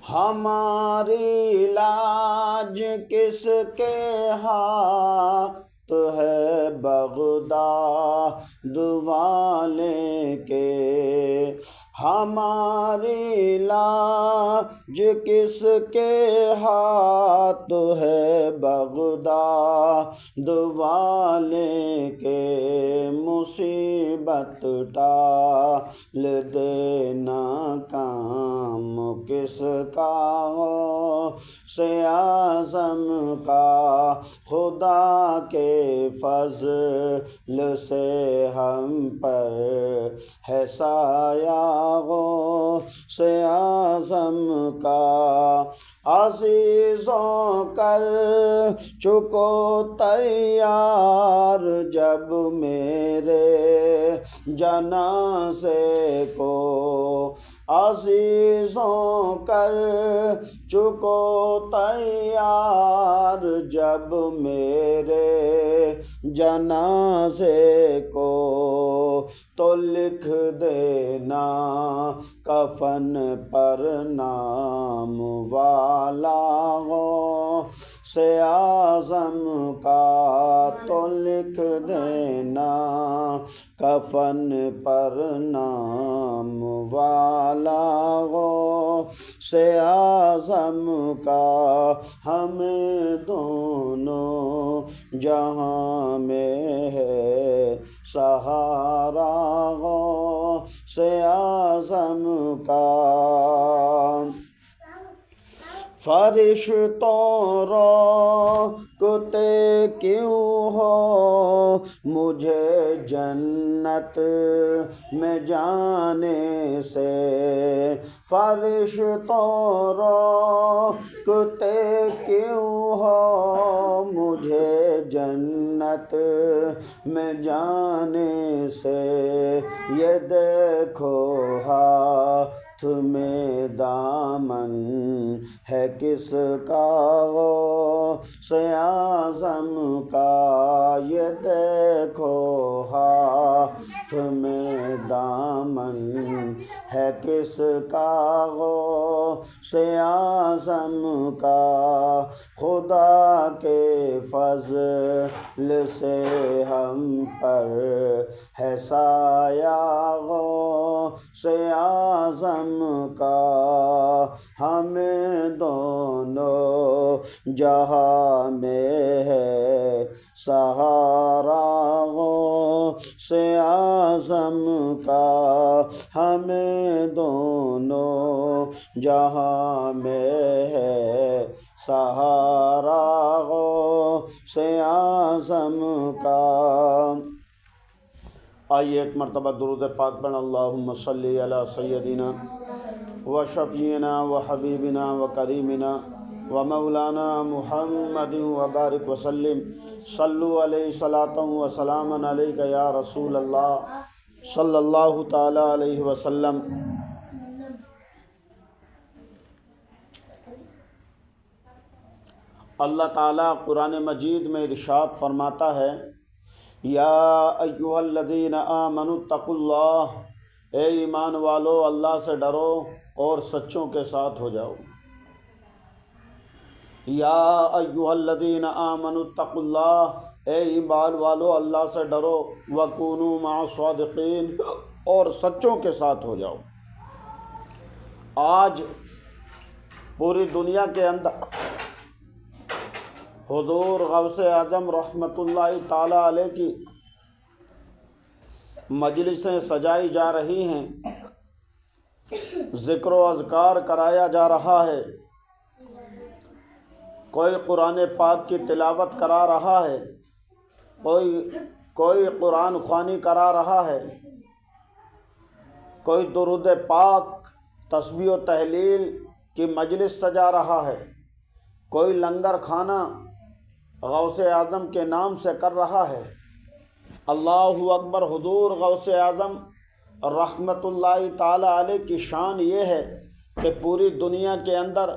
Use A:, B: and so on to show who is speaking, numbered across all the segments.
A: ہماری لاج کس کے ہاتھ ہے بغداد والے کے، ہماری لاج کس کے ہاتھ ہے بغداد والے کے، مصیبت ٹال دینا کام کس کا سے اعظم کا، خدا کے فضل سے ہم پر ہے سایہ سے اعظم کا، عزیزوں کر چکو تیار جب میرے جنازے کو، عزیزوں کر چکو تیار جب میرے جنازے کو، تو لکھ دینا کفن پر نام والا سے اعظم کا، تو لکھ دینا کفن پر نام والا سے اعظم کا، ہمیں دونوں جہاں میں ہے سہارا سے اعظم کا، فرشتوں روکتے کیوں ہو مجھے جنت میں جانے سے، فرشتوں روکتے کیوں ہو مجھے جنت میں جانے سے، یہ دیکھو ہاتھ میں دامن ہے کس کا سے اعظم کا، یہ دیکھو ہاتھ میں دامن ہے کس کا سے اعظم کا، خدا کے فضل سے ہم پر ہے سایہ سے اعظم کا، ہمیں دونوں جہاں میں ہے سہارا سے اعظم کا، ہمیں دونوں جہاں میں ہے سہارا سے اعظم کا۔ آئیے ایک مرتبہ درود پاک پڑھ، اللہم صلی علی سیدنا و شفیعنا و حبیبنا و کریمنا و مولانا محمد و بارک وسلم، صلو علیہ صلاۃ و سلام علیک یا رسول اللہ صلی اللہ تعالی علیہ وسلم۔ اللہ تعالیٰ قرآن مجید میں ارشاد فرماتا ہے، یا ایھا الذین آمنوا اتقوا اللہ، اے ایمان والو اللہ سے ڈرو اور سچوں کے ساتھ ہو جاؤ۔ یا ایھا الذین آمنوا اتقوا اللہ، اے ایمان والو اللہ سے ڈرو، وکونوا مع الصادقین، اور سچوں کے ساتھ ہو جاؤ۔ آج پوری دنیا کے اندر حضور غوث اعظم رحمۃ اللہ تعالی علیہ کی مجلسیں سجائی جا رہی ہیں، ذکر و اذکار کرایا جا رہا ہے، کوئی قرآن پاک کی تلاوت کرا رہا ہے، کوئی قرآن خوانی کرا رہا ہے، کوئی درود پاک تسبیح و تہلیل کی مجلس سجا رہا ہے، کوئی لنگر کھانا غوث اعظم کے نام سے کر رہا ہے۔ اللہ اکبر۔ حضور غوث اعظم رحمۃ اللہ تعالی علیہ کی شان یہ ہے کہ پوری دنیا کے اندر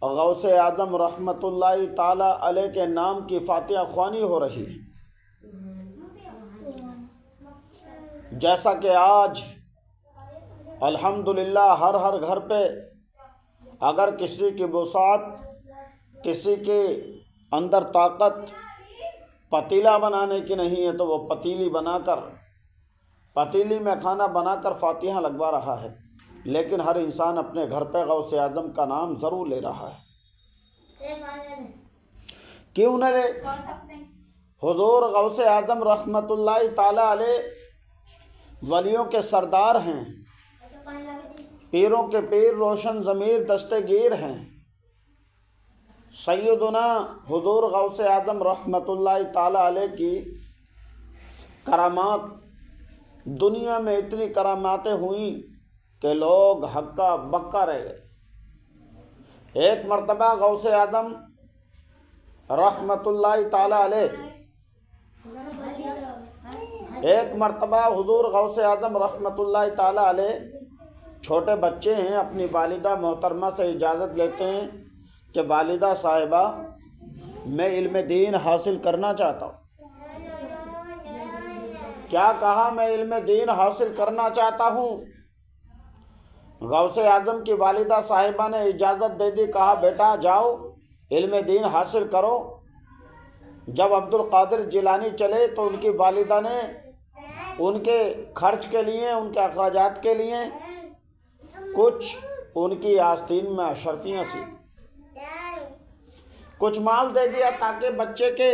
A: غوث اعظم رحمۃ اللہ تعالی علیہ کے نام کی فاتحہ خوانی ہو رہی ہے، جیسا کہ آج الحمدللہ ہر گھر پہ اگر کسی کی وسعت، کسی کے اندر طاقت پتیلا بنانے کی نہیں ہے تو وہ پتیلی میں کھانا بنا کر فاتحہ لگوا رہا ہے، لیکن ہر انسان اپنے گھر پہ غوث اعظم کا نام ضرور لے رہا ہے۔ کیوں نہ لے؟ حضور غوث اعظم رحمت اللہ تعالی علیہ ولیوں کے سردار ہیں، پیروں کے پیر، روشن ضمیر، دستگیر ہیں۔ سیدنا حضور غوث اعظم رحمت اللہ تعالی علیہ کی کرامات، دنیا میں اتنی کراماتیں ہوئیں کہ لوگ ہکا بکا رہ گئے۔ ایک مرتبہ غوث اعظم رحمت اللہ تعالی علیہ حضور غوث اعظم رحمت اللہ تعالی علیہ چھوٹے بچے ہیں، اپنی والدہ محترمہ سے اجازت لیتے ہیں کہ والدہ صاحبہ میں علم دین حاصل کرنا چاہتا ہوں۔ کیا کہا؟ میں علم دین حاصل کرنا چاہتا ہوں۔ غوث اعظم کی والدہ صاحبہ نے اجازت دے دی، کہا بیٹا جاؤ علم دین حاصل کرو۔ جب عبد القادر جیلانی چلے تو ان کی والدہ نے ان کے خرچ کے لیے، ان کے اخراجات کے لیے کچھ ان کی آستین میں اشرفیاں سی، کچھ مال دے دیا تاکہ بچے کے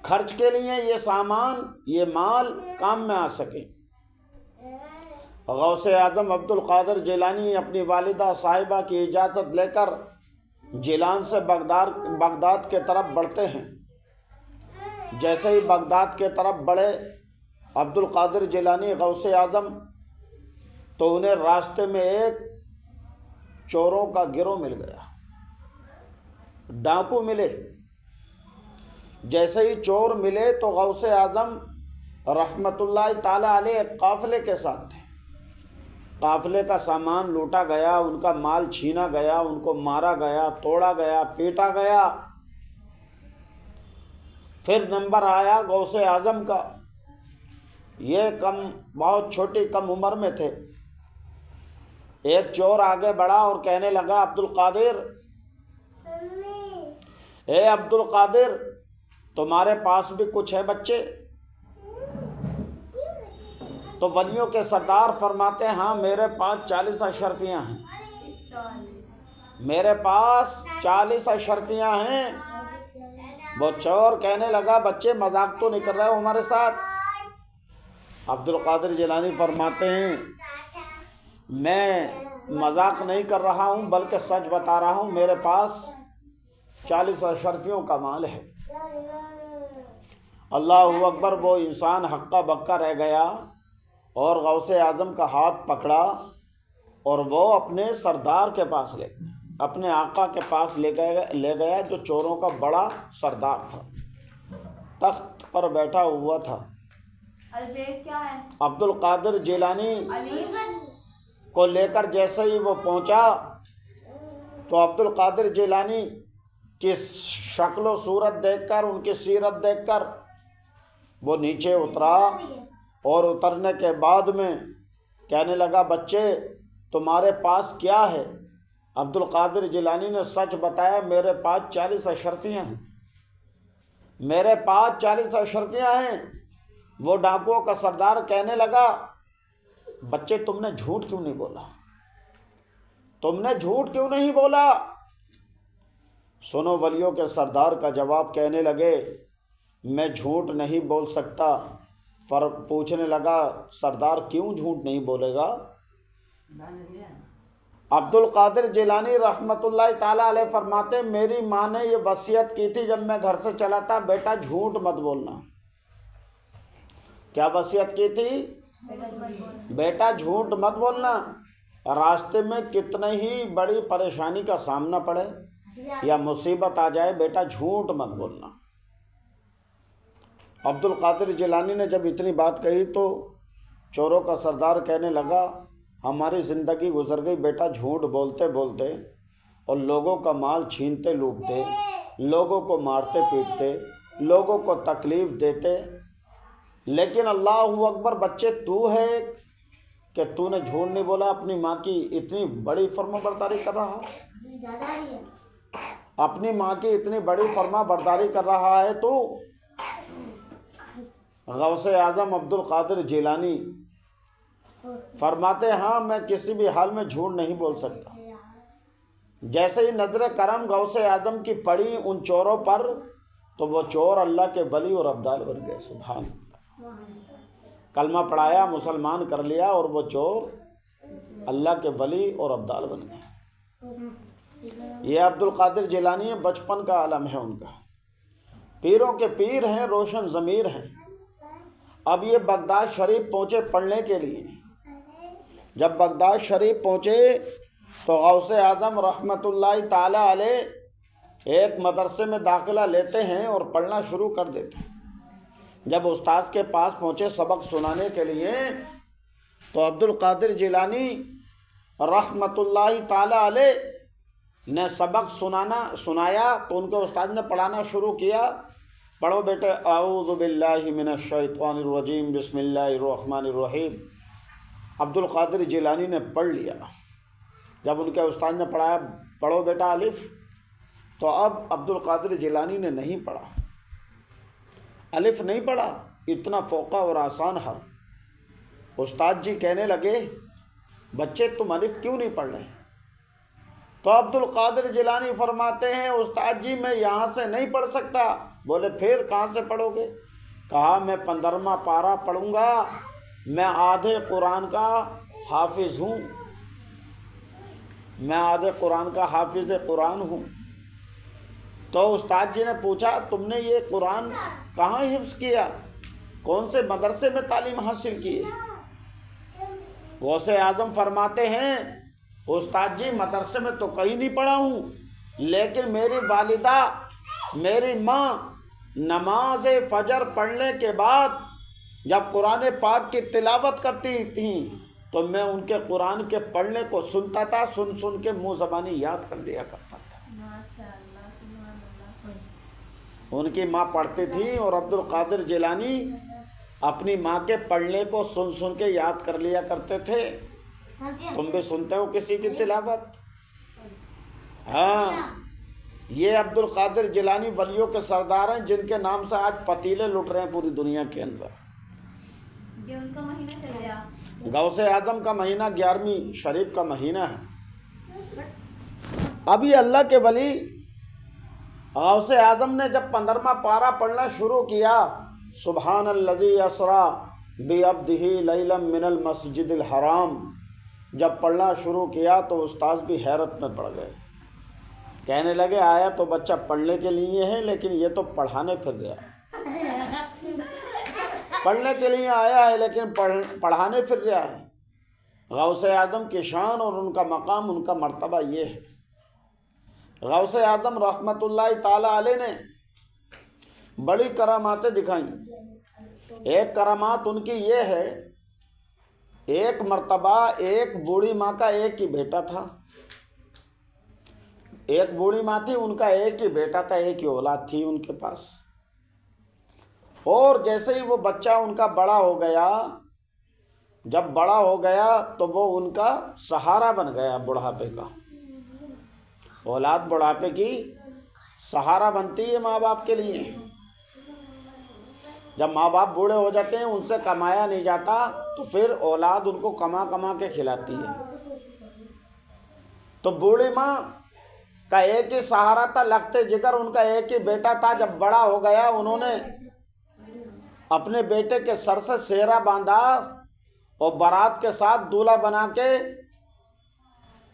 A: خرچ کے لیے یہ سامان، یہ مال کام میں آ سکے۔ غوث اعظم عبد القادر جیلانی اپنی والدہ صاحبہ کی اجازت لے کر جیلان سے بغداد کے طرف بڑھتے ہیں۔ جیسے ہی بغداد کے طرف بڑھے عبد القادر جیلانی غوث اعظم، تو انہیں راستے میں ایک چوروں کا گروہ مل گیا، ڈاکو ملے۔ جیسے ہی چور ملے تو غوث اعظم رحمت اللہ تعالی علیہ ایک قافلے کے ساتھ تھے۔ قافلے کا سامان لوٹا گیا، ان کا مال چھینا گیا، ان کو مارا گیا، توڑا گیا، پیٹا گیا۔ پھر نمبر آیا غوث اعظم کا، یہ بہت چھوٹی کم عمر میں تھے۔ ایک چور آگے بڑھا اور کہنے لگا عبد القادر، اے عبد القادر تمہارے پاس بھی کچھ ہے بچے؟ تو ولیوں کے سردار فرماتے ہیں ہاں میرے پاس 40 اشرفیاں ہیں، میرے پاس 40 اشرفیاں ہیں۔ وہ چور کہنے لگا بچے مذاق تو نہیں کر رہے ہو ہمارے ساتھ؟ عبد القادر جیلانی فرماتے ہیں میں مذاق نہیں کر رہا ہوں بلکہ سچ بتا رہا ہوں، میرے پاس 40 اشرفیوں کا مال ہے۔ اللہ اکبر! وہ انسان ہکا بکا رہ گیا اور غوث اعظم کا ہاتھ پکڑا اور وہ اپنے سردار کے پاس لے گیا، اپنے آقا کے پاس لے گیا جو چوروں کا بڑا سردار تھا، تخت پر بیٹھا ہوا تھا۔ عبد القادر جیلانی کو لے کر جیسے ہی وہ پہنچا تو عبد القادر جیلانی کی شکل و صورت دیکھ کر، ان کی سیرت دیکھ کر وہ نیچے اترا، اور اترنے کے بعد میں کہنے لگا بچے تمہارے پاس کیا ہے؟ عبد القادر جیلانی نے سچ بتایا، میرے پاس 40 اشرفیاں ہیں، میرے پاس 40 اشرفیاں ہیں۔ وہ ڈاکوؤں کا سردار کہنے لگا بچے تم نے جھوٹ کیوں نہیں بولا؟ تم نے جھوٹ کیوں نہیں بولا؟ سنو ولیوں کے سردار کا جواب، کہنے لگے میں جھوٹ نہیں بول سکتا۔ پوچھنے لگا سردار کیوں جھوٹ نہیں بولے گا؟ عبد القادر جیلانی رحمت اللہ تعالیٰ علیہ فرماتے میری ماں نے یہ وصیت کی تھی جب میں گھر سے چلا تھا، بیٹا جھوٹ مت بولنا۔ کیا وصیت کی تھی؟ بیٹا جھوٹ مت بولنا، راستے میں کتنے ہی بڑی پریشانی کا سامنا پڑے یا مصیبت آ جائے، بیٹا جھوٹ مت بولنا۔ عبد القادر جیلانی نے جب اتنی بات کہی تو چوروں کا سردار کہنے لگا ہماری زندگی گزر گئی بیٹا جھوٹ بولتے بولتے، اور لوگوں کا مال چھینتے لوٹتے، لوگوں کو مارتے پیٹتے، لوگوں کو تکلیف دیتے، لیکن اللہ اکبر بچے تو ہے کہ تو نے جھوٹ نہیں بولا، اپنی ماں کی اتنی بڑی فرما برداری کر رہا ہے، اپنی ماں کی اتنی بڑی فرما برداری کر رہا ہے تو؟ غوث اعظم عبد القادر جیلانی فرماتے ہاں میں کسی بھی حال میں جھوٹ نہیں بول سکتا۔ جیسے ہی نظر کرم غوث اعظم کی پڑی ان چوروں پر تو وہ چور اللہ کے ولی اور ابدال بن گئے۔ سبحان اللہ، کلمہ پڑھایا، مسلمان کر لیا، اور وہ چور اللہ کے ولی اور ابدال بن گئے۔ یہ عبد القادر جیلانی بچپن کا عالم ہے ان کا، پیروں کے پیر ہیں، روشن ضمیر ہیں۔ اب یہ بغداد شریف پہنچے پڑھنے کے لیے۔ جب بغداد شریف پہنچے تو غوث اعظم رحمۃ اللہ تعالی علیہ ایک مدرسے میں داخلہ لیتے ہیں اور پڑھنا شروع کر دیتے ہیں۔ جب استاذ کے پاس پہنچے سبق سنانے کے لیے تو عبد القادر جیلانی رحمۃ اللہ تعالی علیہ نے سبق سنایا تو ان کے استاد نے پڑھانا شروع کیا۔ پڑھو بیٹے، اعوذ باللہ من الشیطان الرجیم، بسم اللہ الرحمن الرحیم۔ عبد القادر جیلانی نے پڑھ لیا۔ جب ان کے استاد نے پڑھایا پڑھو بیٹا الف، تو اب عبد القادر جیلانی نے نہیں پڑھا، الف نہیں پڑھا، اتنا فوقہ اور آسان حرف۔ استاد جی کہنے لگے بچے تم الف کیوں نہیں پڑھ رہے؟ تو عبد القادر جیلانی فرماتے ہیں استاد جی میں یہاں سے نہیں پڑھ سکتا۔ بولے پھر کہاں سے پڑھو گے؟ کہا میں 15واں پارہ پڑھوں گا، میں آدھے قرآن کا حافظ ہوں، میں آدھے قرآن کا حافظ قرآن ہوں۔ تو استاد جی نے پوچھا تم نے یہ قرآن کہاں حفظ کیا، کون سے مدرسے میں تعلیم حاصل کی ہے؟ غوث اعظم فرماتے ہیں استاد جی مدرسے میں تو کہیں نہیں پڑھا ہوں، لیکن میری والدہ میری ماں نماز فجر پڑھنے کے بعد جب قرآن پاک کی تلاوت کرتی تھیں تو میں ان کے قرآن کے پڑھنے کو سنتا تھا، سن کے منہ زبانی یاد کر لیا کرتا تھا۔ ان کی ماں پڑھتی تھی اور عبد القادر جیلانی اپنی ماں کے پڑھنے کو سن کے یاد کر لیا کرتے تھے۔ تم بھی سنتے ہو کسی کی تلاوت؟ ہاں، یہ عبد القادر جیلانی ولیوں کے سردار ہیں جن کے نام سے آج پتیلے لٹ رہے ہیں پوری دنیا کے اندر۔
B: ان کا مہینہ چل گیا،
A: غوث اعظم کا مہینہ 11ویں شریف کا مہینہ ہے۔ ابھی اللہ کے ولی غوث اعظم نے جب 15واں پارہ پڑھنا شروع کیا، سبحان الذی اسری بعبدہ لیلا من المسجد الحرام، جب پڑھنا شروع کیا تو استاذ بھی حیرت میں پڑ گئے، کہنے لگے آیا تو بچہ پڑھنے کے لیے ہے لیکن یہ تو پڑھانے پھر گیا، پڑھنے کے لیے آیا ہے لیکن پڑھانے پھر رہا ہے۔ غوث اعظم کی شان اور ان کا مقام، ان کا مرتبہ یہ ہے۔ غوث اعظم رحمۃ اللہ تعالی علیہ نے بڑی کراماتیں دکھائیں۔ ایک کرامات ان کی یہ ہے، ایک مرتبہ ایک بوڑھی ماں کا ایک ہی بیٹا تھا، ایک بوڑھی ماں تھی، ان کا ایک ہی بیٹا تھا، ایک ہی اولاد تھی ان کے پاس، اور جیسے ہی وہ بچہ ان کا بڑا ہو گیا، جب بڑا ہو گیا تو وہ ان کا سہارا بن گیا بڑھاپے کا۔ اولاد بڑھاپے کی سہارا بنتی ہے ماں باپ کے لیے۔ جب ماں باپ بوڑھے ہو جاتے ہیں، ان سے کمایا نہیں جاتا تو پھر اولاد ان کو کما کے کھلاتی ہے۔ تو بوڑھی ماں کا ایک ہی سہارا تھا، لگتے جگر ان کا ایک ہی بیٹا تھا۔ جب بڑا ہو گیا انہوں نے اپنے بیٹے کے سر سے سہرا باندھا اور بارات کے ساتھ دولہا بنا کے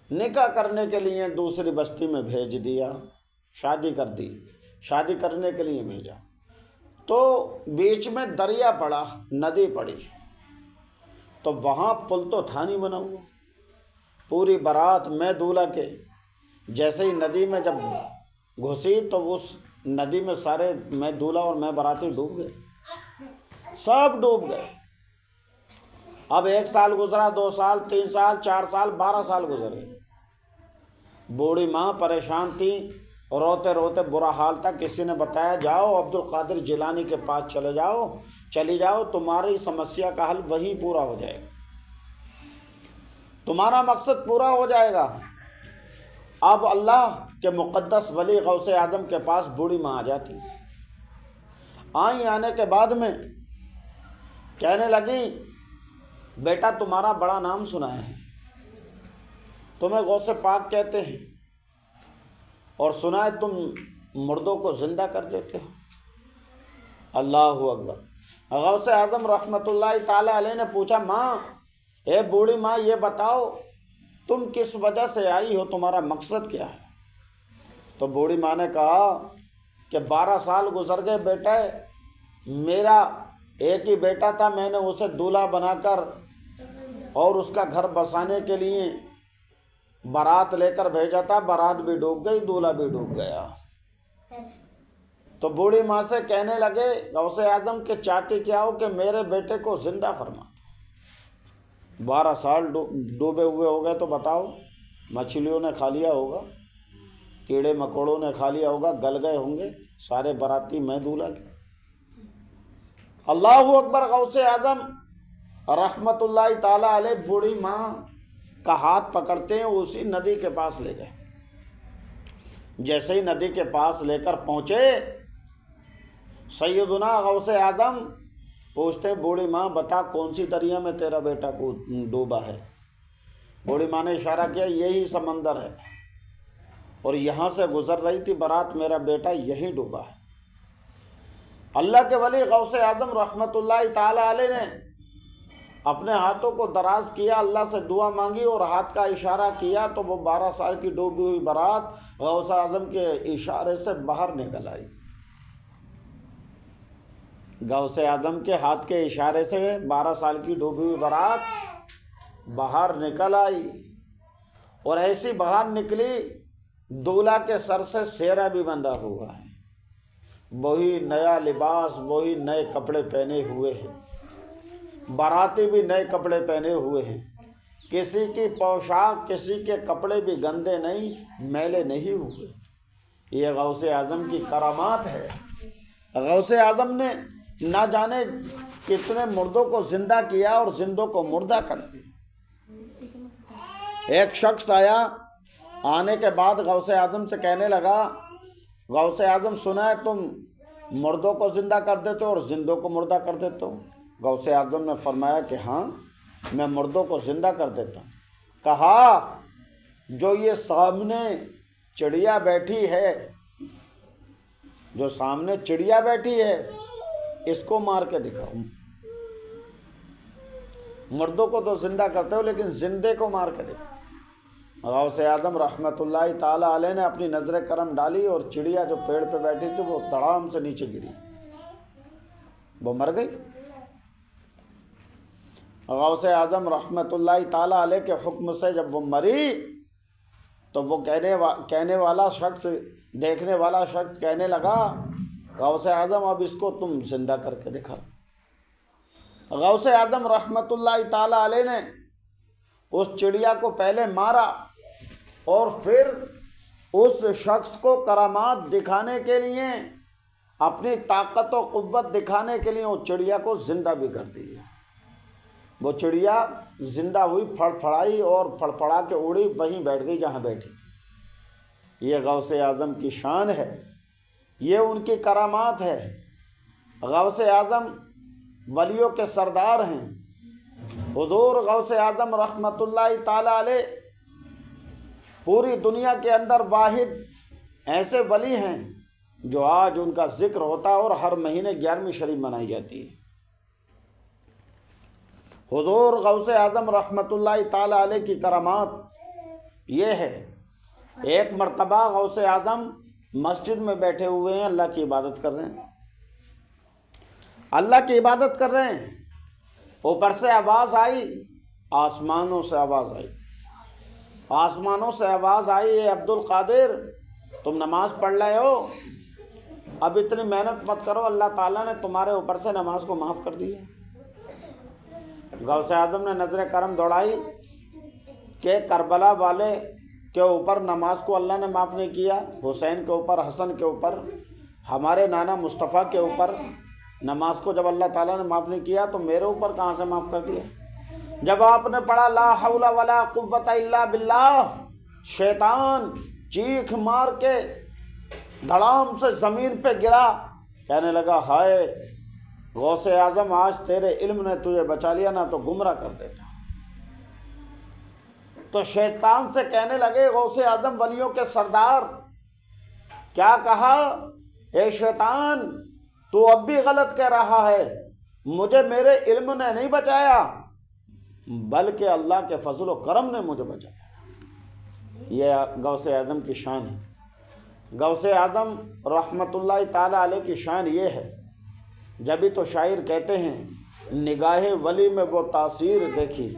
A: نکاح کرنے کے لیے دوسری بستی میں بھیج دیا، شادی کر دی، شادی کرنے کے لیے بھیجا۔ تو بیچ میں دریا پڑا، ندی پڑی، تو وہاں پل تو تھا نہیں بنا ہوا۔ پوری بارات میں دولہا کے جیسے ہی ندی میں جب گھسی تو اس ندی میں سارے میں دولہا اور میں باراتی ڈوب گئے، سب ڈوب گئے۔ اب 1 سال گزرا، 2 سال، 3 سال، 4 سال، 12 سال گزرے۔ بوڑھی ماں پریشان تھی، روتے روتے برا حال تھا۔ کسی نے بتایا جاؤ عبد القادر جیلانی کے پاس چلی جاؤ، تمہاری سمسیا کا حل وہیں پورا ہو جائے گا۔ تمہارا مقصد پورا ہو جائے گا۔ اب اللہ کے مقدس ولی غوث اعظم کے پاس بوڑھی ماں آ جاتی، آنے کے بعد میں کہنے لگی بیٹا تمہارا بڑا نام سنا ہے، تمہیں غوث پاک کہتے ہیں، اور سنا ہے تم مردوں کو زندہ کر دیتے ہو۔ اللہ اکبر۔ غوث اعظم رحمۃ اللہ تعالی علیہ نے پوچھا ماں، اے بوڑھی ماں یہ بتاؤ تم کس وجہ سے آئی ہو، تمہارا مقصد کیا ہے؟ تو بوڑھی ماں نے کہا کہ 12 سال گزر گئے بیٹا، میرا ایک ہی بیٹا تھا، میں نے اسے دولہا بنا کر اور اس کا گھر بسانے کے لیے بارات لے کر بھیجا تھا، بارات بھی ڈوب گئی، دولہا بھی ڈوب گیا۔ تو بوڑھی ماں سے کہنے لگے غوث اعظم کہ چاہتے کیا ہو کہ میرے بیٹے کو زندہ فرما۔ 12 سال ڈوبے ہوئے ہو گئے تو بتاؤ، مچھلیوں نے کھا لیا ہوگا، کیڑے مکوڑوں نے کھا لیا ہوگا، گل گئے ہوں گے سارے باراتی، میں دولہا کے۔ اللہ اکبر۔ غوث اعظم رحمت اللہ تعالی علیہ بوڑھی ماں کا ہاتھ پکڑتے ہیں، اسی ندی کے پاس لے گئے۔ جیسے ہی ندی کے پاس لے کر پہنچے، سیدنا غوث اعظم پوچھتے ہیں بوڑھی ماں بتا کون سی دریا میں تیرا بیٹا کو ڈوبا ہے؟ بوڑھی ماں نے اشارہ کیا یہی سمندر ہے، اور یہاں سے گزر رہی تھی بارات، میرا بیٹا یہی ڈوبا ہے۔ اللہ کے ولی غوث اعظم رحمت اللہ تعالی علیہ نے اپنے ہاتھوں کو دراز کیا، اللہ سے دعا مانگی اور ہاتھ کا اشارہ کیا تو وہ 12 سال کی ڈوبی ہوئی بارات غوث اعظم کے اشارے سے باہر نکل آئی۔ غوث اعظم کے ہاتھ کے اشارے سے 12 سال کی ڈوبی ہوئی بارات باہر نکل آئی، اور ایسی باہر نکلی دولہا کے سر سے سہرا بھی بندھا ہوا ہے، وہی نیا لباس، وہی نئے کپڑے پہنے ہوئے ہیں، باراتی بھی نئے کپڑے پہنے ہوئے ہیں، کسی کی پوشاک کسی کے کپڑے بھی گندے نہیں، میلے نہیں ہوئے۔ یہ غوث اعظم کی کرامات ہے۔ غوث اعظم نے نہ جانے کتنے مردوں کو زندہ کیا اور زندوں کو مردہ کر دیا۔ ایک شخص آیا، آنے کے بعد غوث اعظم سے کہنے لگا غوث اعظم سنا ہے تم مردوں کو زندہ کر دیتے ہو اور زندوں کو مردہ کر دیتے ہو؟ غوث اعظم نے فرمایا کہ ہاں میں مردوں کو زندہ کر دیتا ہوں۔ کہا جو یہ سامنے چڑیا بیٹھی ہے، جو سامنے چڑیا بیٹھی ہے اس کو مار کے دکھاؤ۔ مردوں کو تو زندہ کرتے ہو لیکن زندے کو مار کے دکھاؤ۔ غوث اعظم رحمت اللہ تعالی علیہ نے اپنی نظر کرم ڈالی اور چڑیا جو پیڑ پہ بیٹھی تھی وہ تڑام سے نیچے گری، وہ مر گئی۔ غوث اعظم رحمت اللہ تعالی علیہ کے حکم سے جب وہ مری تو وہ کہنے والا شخص، دیکھنے والا شخص کہنے لگا غوث اعظم اب اس کو تم زندہ کر کے دکھا۔ غوث اعظم رحمت اللہ تعالی علیہ نے اس چڑیا کو پہلے مارا اور پھر اس شخص کو کرامات دکھانے کے لیے، اپنی طاقت و قوت دکھانے کے لیے اس چڑیا کو زندہ بھی کر دیا۔ وہ چڑیا زندہ ہوئی، پھڑ پھڑائی اور پھڑ پھڑا کے اڑی، وہیں بیٹھ گئی جہاں بیٹھی تھی۔ یہ غوث اعظم کی شان ہے، یہ ان کی کرامات ہے۔ غوث اعظم ولیوں کے سردار ہیں۔ حضور غوث اعظم رحمت اللہ تعالی علیہ پوری دنیا کے اندر واحد ایسے ولی ہیں جو آج ان کا ذکر ہوتا ہے اور ہر مہینے 11ویں شریف منائی جاتی ہے۔ حضور غوث اعظم رحمت اللہ تعالی علیہ کی کرامات یہ ہے، ایک مرتبہ غوث اعظم مسجد میں بیٹھے ہوئے ہیں، اللہ کی عبادت کر رہے ہیں، اللہ کی عبادت کر رہے ہیں، اوپر سے آواز آئی، آسمانوں سے آواز آئی، آسمانوں سے آواز آئی اے عبد القادر تم نماز پڑھ رہے ہو، اب اتنی محنت مت کرو، اللہ تعالیٰ نے تمہارے اوپر سے نماز کو معاف کر دیا۔ غوث اعظم نے نظر کرم دوڑائی کہ کربلا والے کے اوپر نماز کو اللہ نے معاف نہیں کیا، حسین کے اوپر، حسن کے اوپر، ہمارے نانا مصطفیٰ کے اوپر نماز کو جب اللہ تعالیٰ نے معاف نہیں کیا تو میرے اوپر کہاں سے معاف کر دیا؟ جب آپ نے پڑھا لا حول ولا قوت الا باللہ، شیطان چیخ مار کے دھڑام سے زمین پہ گرا، کہنے لگا ہائے غوث اعظم، آج تیرے علم نے تجھے بچا لیا، نہ تو گمراہ کر دیتا۔ تو شیطان سے کہنے لگے غوث اعظم ولیوں کے سردار، کیا کہا؟ اے شیطان، تو اب بھی غلط کہہ رہا ہے، مجھے میرے علم نے نہیں بچایا بلکہ اللہ کے فضل و کرم نے مجھے بچایا۔ یہ غوث اعظم کی شان ہے۔ غوث اعظم رحمۃ اللہ تعالی علیہ کی شان یہ ہے، جبھی تو شاعر کہتے ہیں نگاہ ولی میں وہ تاثیر دیکھی،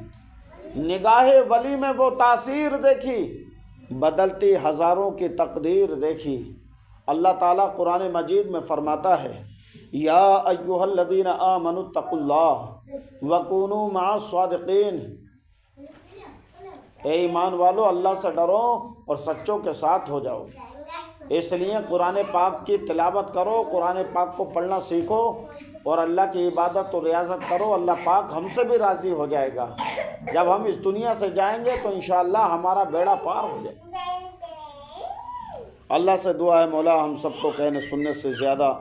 A: نگاہ ولی میں وہ تاثیر دیکھی، بدلتی ہزاروں کی تقدیر دیکھی۔ اللہ تعالیٰ قرآن مجید میں فرماتا ہے یا ایھا الذین آمنوا اتقوا اللہ وکونوا مع الصادقین، اے ایمان والو اللہ سے ڈرو اور سچوں کے ساتھ ہو جاؤ۔ اس لیے قرآن پاک کی تلاوت کرو، قرآن پاک کو پڑھنا سیکھو اور اللہ کی عبادت و ریاضت کرو، اللہ پاک ہم سے بھی راضی ہو جائے گا۔ جب ہم اس دنیا سے جائیں گے تو انشاءاللہ ہمارا بیڑا پار ہو جائے گا۔ اللہ سے دعا ہے مولا ہم سب کو کہنے سننے سے زیادہ